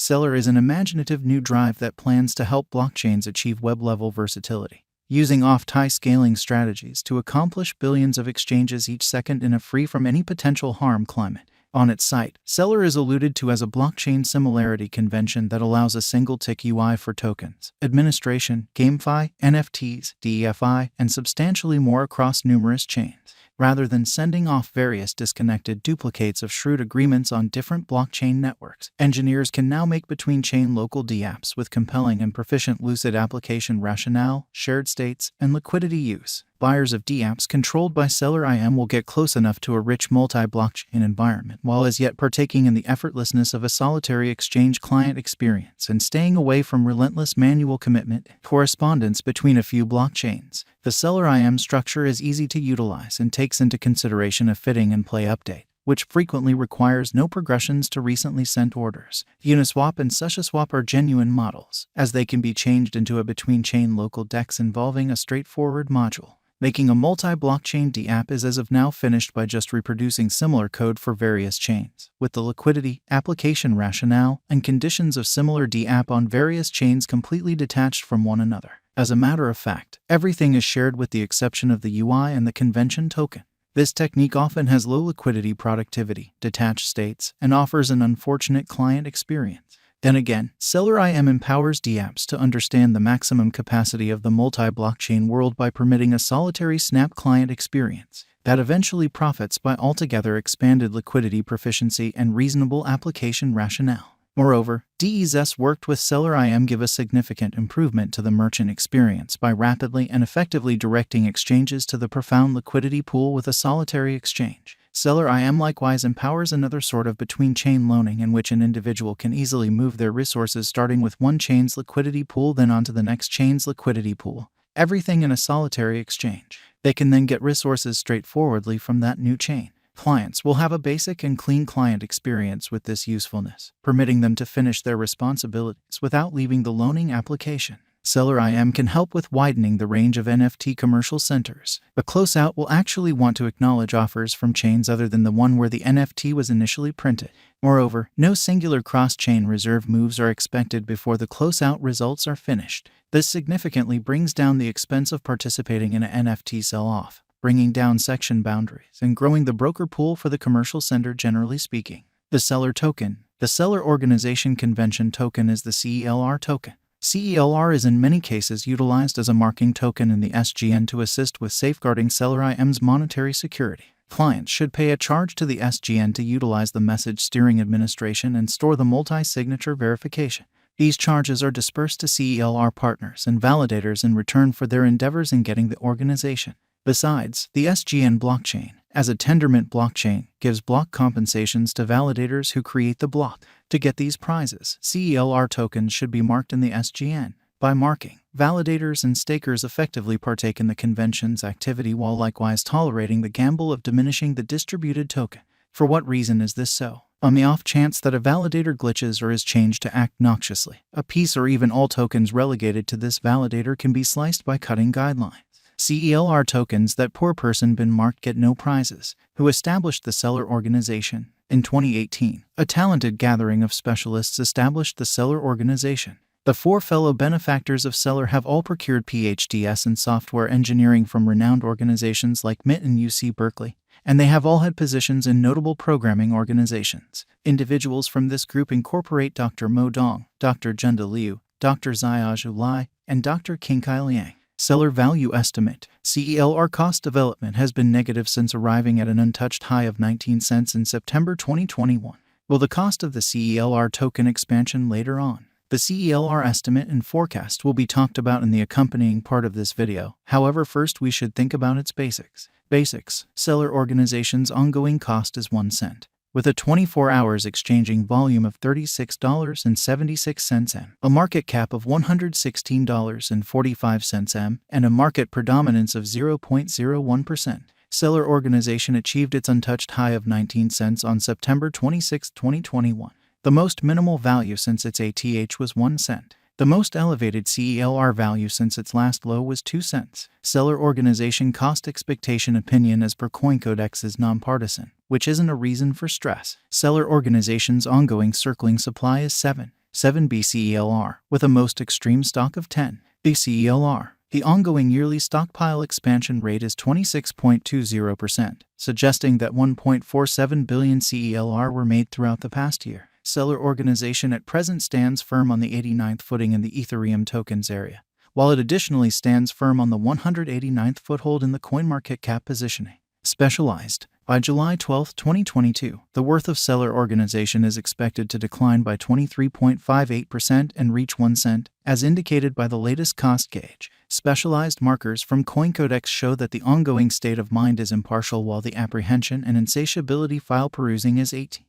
Celer is an imaginative new drive that plans to help blockchains achieve web-level versatility, using off-tie scaling strategies to accomplish billions of exchanges each second in a free-from-any-potential-harm climate. On its site, Celer is alluded to as a blockchain similarity convention that allows a single-tick UI for tokens, administration, GameFi, NFTs, DeFi, and substantially more across numerous chains. Rather than sending off various disconnected duplicates of shrewd agreements on different blockchain networks, engineers can now make between-chain local dApps with compelling and proficient lucid application rationale, shared states, and liquidity use. Buyers of dApps controlled by Celer will get close enough to a rich multi-blockchain environment while as yet partaking in the effortlessness of a solitary exchange client experience and staying away from relentless manual commitment and correspondence between a few blockchains. The Celer structure is easy to utilize and takes into consideration a fitting and play update, which frequently requires no progressions to recently sent orders. Uniswap and SushiSwap are genuine models, as they can be changed into a between-chain local DEX involving a straightforward module. Making a multi-blockchain dApp is as of now finished by just reproducing similar code for various chains, with the liquidity, application rationale, and conditions of similar dApp on various chains completely detached from one another. As a matter of fact, everything is shared with the exception of the UI and the convention token. This technique often has low liquidity productivity, detached states, and offers an unfortunate client experience. Then again, Celer empowers dApps to understand the maximum capacity of the multi-blockchain world by permitting a solitary snap client experience that eventually profits by altogether expanded liquidity proficiency and reasonable application rationale. Moreover, DES worked with Celer give a significant improvement to the merchant experience by rapidly and effectively directing exchanges to the profound liquidity pool with a solitary exchange. Celer likewise empowers another sort of between-chain loaning in which an individual can easily move their resources starting with one chain's liquidity pool then onto the next chain's liquidity pool, everything in a solitary exchange. They can then get resources straightforwardly from that new chain. Clients will have a basic and clean client experience with this usefulness, permitting them to finish their responsibilities without leaving the loaning application. Celer can help with widening the range of NFT commercial centers. A closeout will actually want to acknowledge offers from chains other than the one where the NFT was initially printed. Moreover, no singular cross-chain reserve moves are expected before the closeout results are finished. This significantly brings down the expense of participating in an NFT sell-off, bringing down section boundaries and growing the broker pool for the commercial center generally speaking. The Celer token. The Celer Organization Convention token is the CELR token. CELR is in many cases utilized as a marking token in the SGN to assist with safeguarding Celer monetary security. Clients should pay a charge to the SGN to utilize the message steering administration and store the multi-signature verification. These charges are dispersed to CELR partners and validators in return for their endeavors in getting the organization. Besides, the SGN blockchain, as a Tendermint blockchain, gives block compensations to validators who create the block. To get these prizes, CELR tokens should be marked in the SGN. By marking, validators and stakers effectively partake in the convention's activity while likewise tolerating the gamble of diminishing the distributed token. For what reason is this so? On the off chance that a validator glitches or is changed to act noxiously, a piece or even all tokens relegated to this validator can be sliced by cutting guidelines. CELR tokens that poor person been marked get no prizes. Who established the Celer organization? In 2018, a talented gathering of specialists established the Celer organization. The 4 fellow benefactors of Celer have all procured PhDs in software engineering from renowned organizations like MIT and UC Berkeley, and they have all had positions in notable programming organizations. Individuals from this group incorporate Dr. Mo Dong, Dr. Junda Liu, Dr. Xiaozhu Lai, and Dr. Qingkai Liang. Celer value estimate. CELR cost development has been negative since arriving at an untouched high of 19 cents in September 2021. Will the cost of the CELR token expansion later on? The CELR estimate and forecast will be talked about in the accompanying part of this video. However, first we should think about its basics. Basics. Celer organization's ongoing cost is 1 cent. With a 24 hours exchanging volume of $36.76 m, a market cap of $116.45 m, and a market predominance of 0.01%. Celer organization achieved its untouched high of 19 cents on September 26, 2021. The most minimal value since its ATH was 1 cent. The most elevated CELR value since its last low was 2 cents. Celer organization cost expectation opinion as per CoinCodex is nonpartisan, which isn't a reason for stress. Celer organization's ongoing circling supply is 7. 7 BCELR, with a most extreme stock of 10 BCELR. The ongoing yearly stockpile expansion rate is 26.20%, suggesting that 1.47 billion CELR were made throughout the past year. Celer organization at present stands firm on the 89th footing in the Ethereum tokens area, while it additionally stands firm on the 189th foothold in the CoinMarketCap positioning. Specialized. By July 12, 2022, the worth of Celer organization is expected to decline by 23.58% and reach 1 cent, as indicated by the latest cost gauge. Specialized markers from CoinCodex show that the ongoing state of mind is impartial while the apprehension and insatiability file perusing is 18.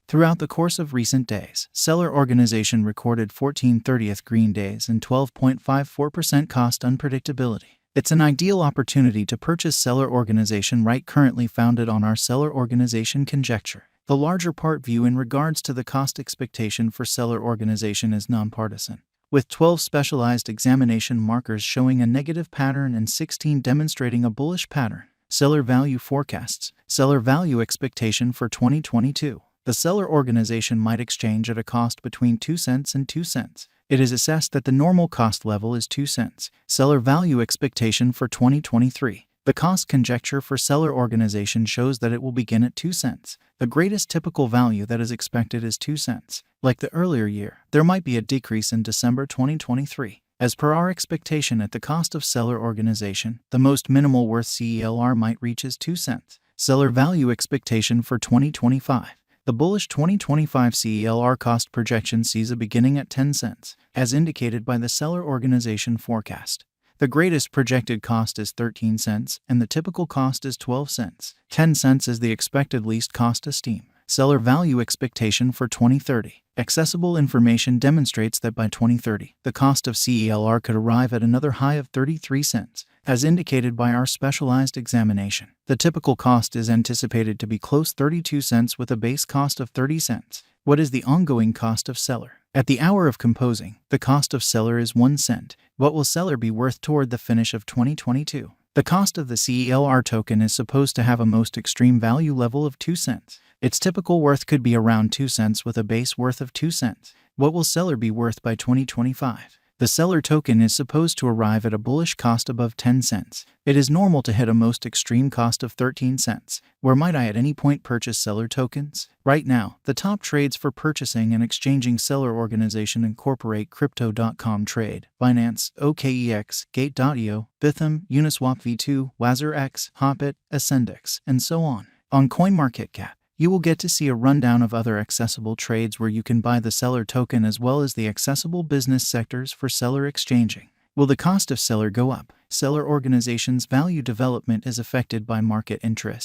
Throughout the course of recent days, Celer organization recorded 14/30th green days and 12.54% cost unpredictability. It's an ideal opportunity to purchase Celer organization right currently founded on our Celer organization conjecture. The larger part view in regards to the cost expectation for Celer organization is nonpartisan, with 12 specialized examination markers showing a negative pattern and 16 demonstrating a bullish pattern. Celer value forecasts. Celer value expectation for 2022. The Celer organization might exchange at a cost between 2 cents and 2 cents. It is assessed that the normal cost level is 2 cents. Celer value expectation for 2023. The cost conjecture for Celer organization shows that it will begin at 2 cents. The greatest typical value that is expected is 2 cents. Like the earlier year, there might be a decrease in December 2023. As per our expectation at the cost of Celer organization, the most minimal worth CELR might reach is 2 cents. Celer value expectation for 2025. The bullish 2025 CELR cost projection sees a beginning at 10 cents, as indicated by the Celer organization forecast. The greatest projected cost is 13 cents, and the typical cost is 12 cents. 10 cents is the expected least cost esteem. Celer value expectation for 2030. Accessible information demonstrates that by 2030, the cost of CELR could arrive at another high of 33 cents, as indicated by our specialized examination. The typical cost is anticipated to be close 32 cents with a base cost of 30 cents. What is the ongoing cost of Celer? At the hour of composing, the cost of Celer is 1 cent. What will Celer be worth toward the finish of 2022? The cost of the CELR token is supposed to have a most extreme value level of 2 cents. Its typical worth could be around 2 cents with a base worth of 2 cents. What will Celer be worth by 2025? The Celer token is supposed to arrive at a bullish cost above 10 cents. It is normal to hit a most extreme cost of 13 cents. Where might I at any point purchase Celer tokens? Right now, the top trades for purchasing and exchanging Celer organization incorporate Crypto.com Trade, Binance, OKEX, Gate.io, Bitham, Uniswap V2, WazirX, Hopit, Ascendix, and so on. On CoinMarketCap, you will get to see a rundown of other accessible trades where you can buy the Celer token as well as the accessible business sectors for Celer exchanging. Will the cost of Celer go up? Celer organization's value development is affected by market interest.